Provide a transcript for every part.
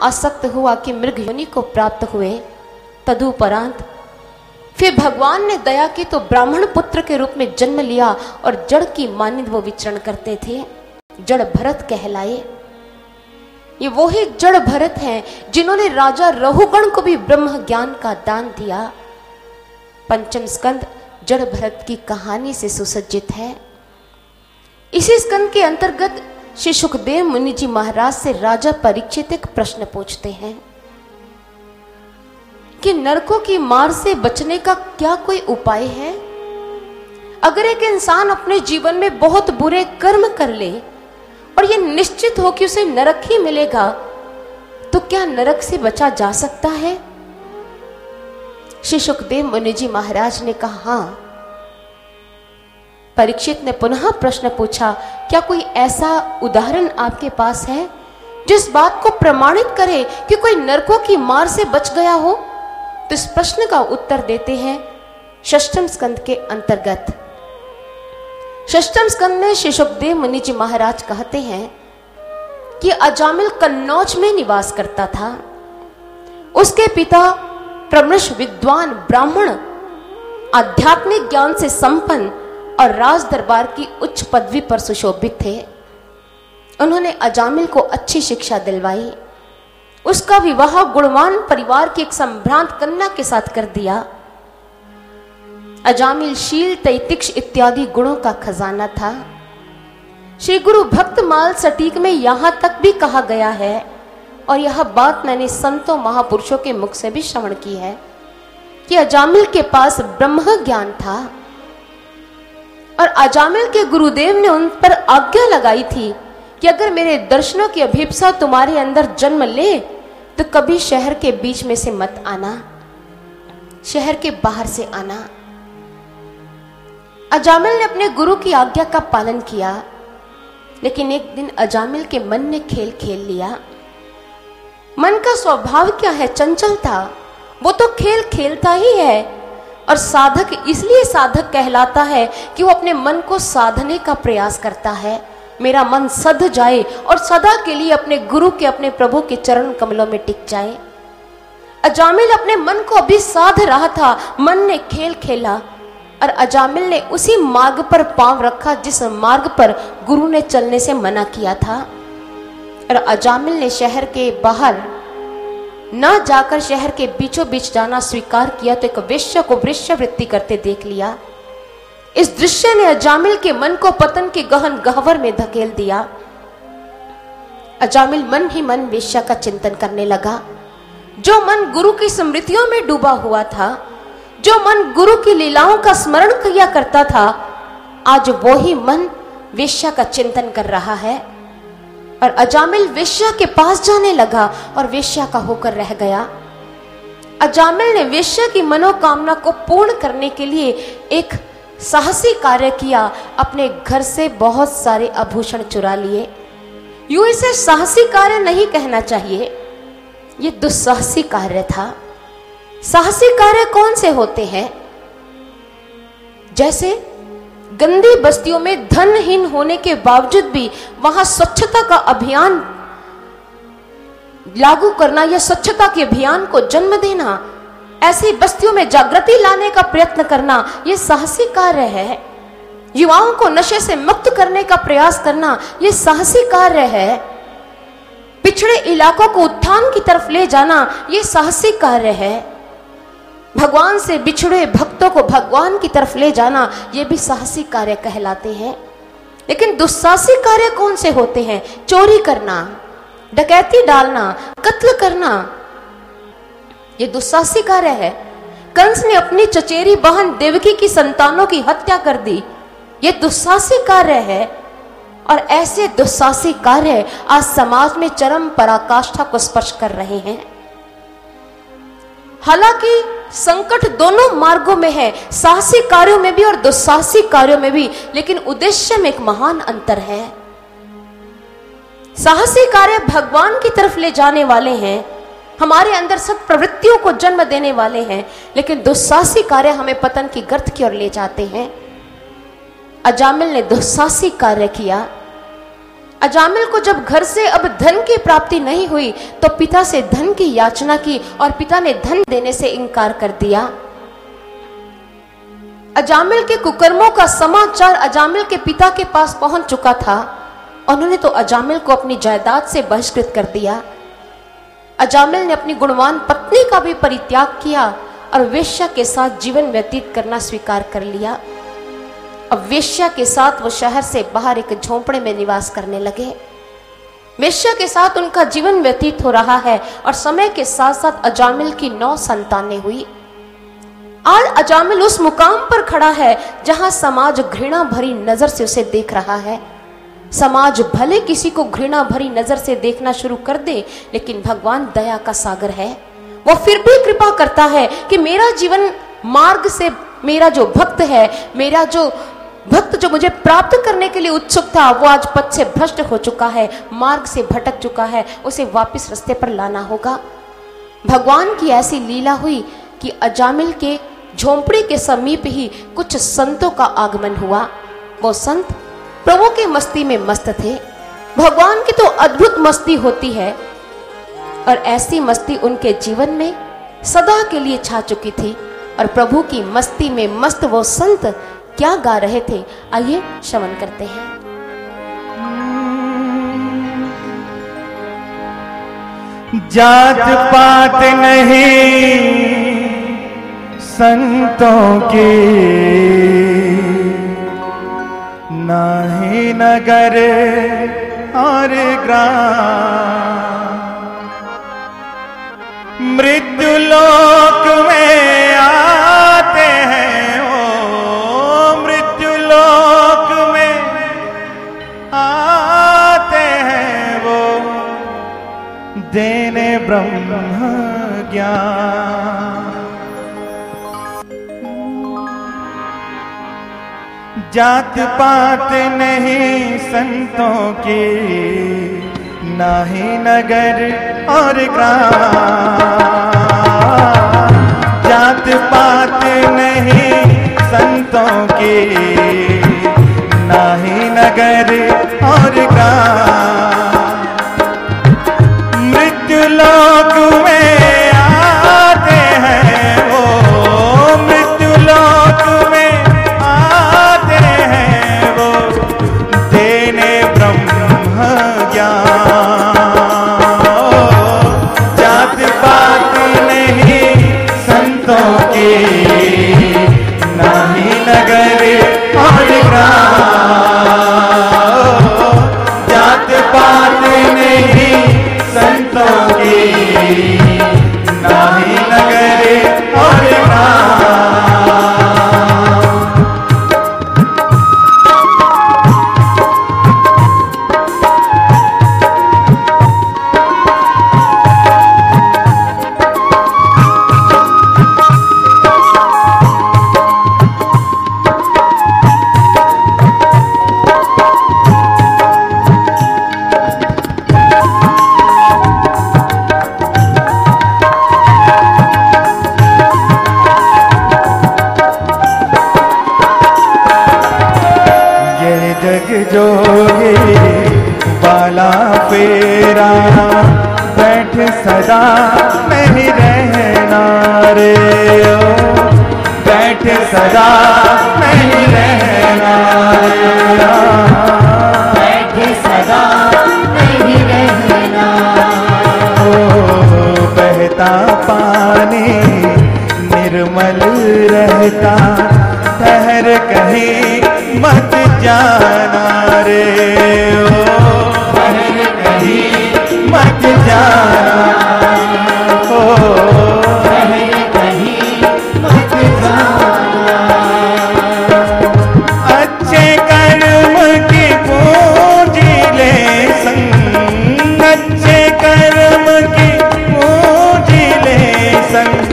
आसक्त हुआ कि मृग योनि को प्राप्त हुए। तदुपरांत फिर भगवान ने दया की तो ब्राह्मण पुत्र के रूप में जन्म लिया और जड़ की मानिंद वो विचरण करते थे। जड़ भरत कहलाए। ये वही जड़ भरत हैं जिन्होंने राजा रहुगण को भी ब्रह्म ज्ञान का दान दिया। पंचम स्कंद जड़ भरत की कहानी से सुसज्जित है। इसी स्कंद के अंतर्गत श्री सुखदेव मुनि जी महाराज से राजा परीक्षित एक प्रश्न पूछते हैं कि नरकों की मार से बचने का क्या कोई उपाय है? अगर एक इंसान अपने जीवन में बहुत बुरे कर्म कर ले और यह निश्चित हो कि उसे नरक ही मिलेगा, तो क्या नरक से बचा जा सकता है? श्री सुखदेव मुनि जी महाराज ने कहा, हाँ। परीक्षित ने पुनः प्रश्न पूछा, क्या कोई ऐसा उदाहरण आपके पास है जिस बात को प्रमाणित करे कि कोई नरकों की मार से बच गया हो? तो इस प्रश्न का उत्तर देते हैं षष्ठम स्कंद के अंतर्गत। षष्ठम स्कंद में श्री सुखदेव मुनि जी महाराज कहते हैं कि अजामिल कन्नौज में निवास करता था। उसके पिता प्रमृष विद्वान ब्राह्मण, आध्यात्मिक ज्ञान से संपन्न और राज दरबार की उच्च पदवी पर सुशोभित थे। उन्होंने अजामिल को अच्छी शिक्षा दिलवाई। उसका विवाह गुणवान परिवार की एक संभ्रांत कन्या के साथ कर दिया। अजामिल शील, तैतिक्ष इत्यादि गुणों का खजाना था। श्री गुरु भक्तमाल सटीक में यहां तक भी कहा गया है, और यह बात मैंने संतों महापुरुषों के मुख से भी श्रवण की है, कि अजामिल के पास ब्रह्म ज्ञान था और अजामिल के गुरुदेव ने उन पर आज्ञा लगाई थी कि अगर मेरे दर्शनों की अभिप्सा तुम्हारे अंदर जन्म ले तो कभी शहर के बीच में से मत आना, शहर के बाहर से आना। अजामिल ने अपने गुरु की आज्ञा का पालन किया, लेकिन एक दिन अजामिल के मन ने खेल खेल लिया। मन का स्वभाव क्या है? चंचलता। वो तो खेल खेलता ही है, और साधक इसलिए साधक कहलाता है कि वो अपने मन को साधने का प्रयास करता है। मेरा मन सध जाए और सदा के लिए अपने गुरु के, अपने प्रभु के चरण कमलों में टिक जाए। अजामिल अपने मन को अभी साध रहा था, मन ने खेल खेला और अजामिल ने उसी मार्ग पर पांव रखा जिस मार्ग पर गुरु ने चलने से मना किया था। और अजामिल ने शहर के बाहर न जाकर शहर के बीचों बीच जाना स्वीकार किया, तो एक वेश्या को वृत्ति करते देख लिया। इस दृश्य ने अजामिल के मन को पतन के गहन गह्वर में धकेल दिया। अजामिल मन ही मन वेश्या का चिंतन करने लगा। जो मन गुरु की स्मृतियों में डूबा हुआ था, जो मन गुरु की लीलाओं का स्मरण किया करता था, आज वो ही मन वेश्या का चिंतन कर रहा है। और अजामिल वेश्या के पास जाने लगा और वेश्या का होकर रह गया। अजामिल ने वेश्या की मनोकामना को पूर्ण करने के लिए एक साहसी कार्य किया। अपने घर से बहुत सारे आभूषण चुरा लिए। यूं इसे साहसी कार्य नहीं कहना चाहिए, ये दुस्साहसी कार्य था। साहसी कार्य कौन से होते हैं? जैसे गंदी बस्तियों में धनहीन होने के बावजूद भी वहां स्वच्छता का अभियान लागू करना या स्वच्छता के अभियान को जन्म देना, ऐसी बस्तियों में जागृति लाने का प्रयत्न करना, यह साहसी कार्य है। युवाओं को नशे से मुक्त करने का प्रयास करना, यह साहसी कार्य है। पिछड़े इलाकों को उत्थान की तरफ ले जाना, यह साहसी कार्य है। भगवान से बिछड़े भक्तों को भगवान की तरफ ले जाना, यह भी साहसी कार्य कहलाते हैं। लेकिन दुस्साहसी कार्य कौन से होते हैं? चोरी करना, डकैती डालना, कत्ल करना, यह दुस्साहसी कार्य है। कंस ने अपनी चचेरी बहन देवकी की संतानों की हत्या कर दी, यह दुस्साहसी कार्य है। और ऐसे दुस्साहसी कार्य आज समाज में चरम पराकाष्ठा को स्पर्श कर रहे हैं। हालांकि संकट दोनों मार्गों में है, साहसी कार्यों में भी और दुस्साहसी कार्यों में भी, लेकिन उद्देश्य में एक महान अंतर है। साहसी कार्य भगवान की तरफ ले जाने वाले हैं, हमारे अंदर सत प्रवृत्तियों को जन्म देने वाले हैं, लेकिन दुस्साहसी कार्य हमें पतन की गर्त की ओर ले जाते हैं। अजामिल ने दुस्साहसी कार्य किया। अजामिल को जब घर से अब धन की प्राप्ति नहीं हुई तो पिता से धन की याचना की और पिता ने धन देने से इनकार कर दिया। अजामिल के कुकर्मों का समाचार अजामिल के पिता के पास पहुंच चुका था। उन्होंने तो अजामिल को अपनी जायदाद से बहिष्कृत कर दिया। अजामिल ने अपनी गुणवान पत्नी का भी परित्याग किया और वेश्या के साथ जीवन व्यतीत करना स्वीकार कर लिया। अब वेश्या के साथ वो शहर से बाहर एक झोंपड़े में निवास करने लगे। वेश्या के साथ उनका जीवन व्यतीत हो रहा है और समय के साथ साथ अजामिल की 9 संतानें हुई। आज अजामिल उस मुकाम पर खड़ा है जहां समाज घृणा भरी नजर से उसे देख रहा है। समाज भले किसी को घृणा भरी नजर से देखना शुरू कर दे, लेकिन भगवान दया का सागर है। वो फिर भी कृपा करता है कि मेरा जीवन मार्ग से, मेरा जो भक्त है, मेरा जो भक्त जो मुझे प्राप्त करने के लिए उत्सुक था, वो आज पथ से भ्रष्ट हो चुका है, मार्ग से भटक चुका है, उसे वापस रास्ते पर लाना होगा। भगवान की ऐसी लीला हुई कि अजामिल के झोंपड़ी के समीप ही कुछ संतों का आगमन हुआ। वो संत प्रभु की मस्ती में मस्त थे। भगवान की तो अद्भुत मस्ती होती है और ऐसी मस्ती उनके जीवन में सदा के लिए छा चुकी थी। और प्रभु की मस्ती में मस्त वो संत क्या गा रहे थे, आइए श्रवण करते हैं। जात पात नहीं संतों की, ना ही नगर और ग्राम, मृत्यु लोक में आते हैं, ओ मृत्यु लोक में आते हैं वो, देने ब्रह्म ज्ञान। जात पात नहीं संतों की, ना ही नगर और ग्राम, जात पात नहीं संतों की, ना ही नगर और ग्राम, मृत्यु लोक में आते हैं वो, मृत्यु लोक में आते हैं वो, देने ब्रह्म ज्ञान। जात पात नहीं संतों की, ना ही नगर और ग्राम, जात पात नहीं संतों की, ना ही नगर और ग्राम। जोगी बाला फेरा, बैठ सदा नहीं रहना रे, बैठ सदा नहीं रहना रे, बैठ सदा नहीं रहना। ओ बहता पानी निर्मल रहता, ठहर कहीं मत जाना रे, ओ ठहर कहीं मत जाना, ओ ठहर कहीं मत जाना। अच्छे कर्म की पूंजी ले संग, अच्छे कर्म की पूंजी ले संग,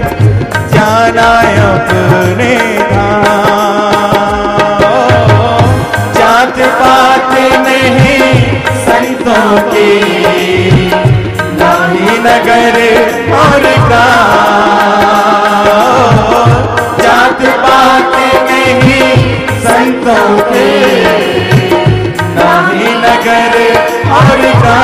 जाना अपने पात नहीं संतों की, ना ही नगर और ग्राम, जात पात नहीं संतों की, ना ही नगर और का